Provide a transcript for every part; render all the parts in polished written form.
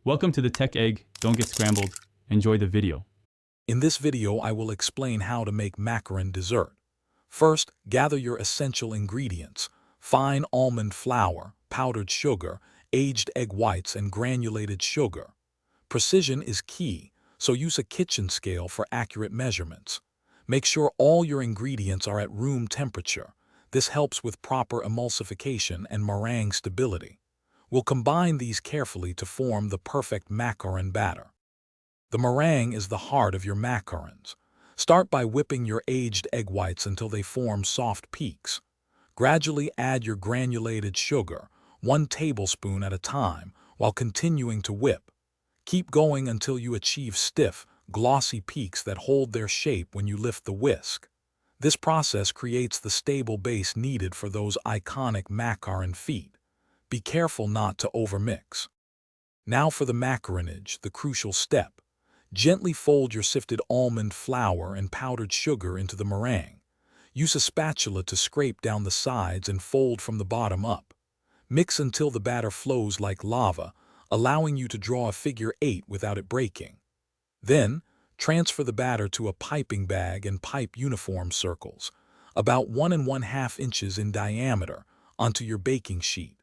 Welcome to the Tech Egg. Don't get scrambled. Enjoy the video. In this video, I will explain how to make macaron dessert. First, gather your essential ingredients: fine almond flour, powdered sugar, aged egg whites, and granulated sugar. Precision is key, so use a kitchen scale for accurate measurements. Make sure all your ingredients are at room temperature. This helps with proper emulsification and meringue stability. We'll combine these carefully to form the perfect macaron batter. The meringue is the heart of your macarons. Start by whipping your aged egg whites until they form soft peaks. Gradually add your granulated sugar, 1 tablespoon at a time, while continuing to whip. Keep going until you achieve stiff, glossy peaks that hold their shape when you lift the whisk. This process creates the stable base needed for those iconic macaron feet. Be careful not to overmix. Now for the macaronage, the crucial step. Gently fold your sifted almond flour and powdered sugar into the meringue. Use a spatula to scrape down the sides and fold from the bottom up. Mix until the batter flows like lava, allowing you to draw a figure 8 without it breaking. Then, transfer the batter to a piping bag and pipe uniform circles, about 1 1/2 inches in diameter, onto your baking sheet.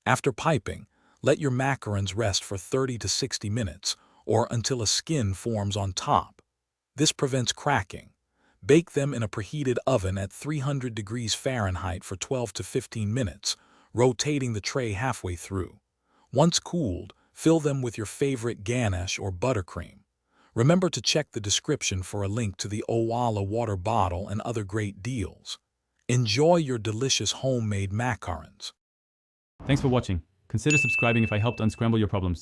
After piping, let your macarons rest for 30 to 60 minutes, or until a skin forms on top. This prevents cracking. Bake them in a preheated oven at 300 degrees Fahrenheit for 12 to 15 minutes, rotating the tray halfway through. Once cooled, fill them with your favorite ganache or buttercream. Remember to check the description for a link to the Owala water bottle and other great deals. Enjoy your delicious homemade macarons. Thanks for watching. Consider subscribing if I helped unscramble your problems.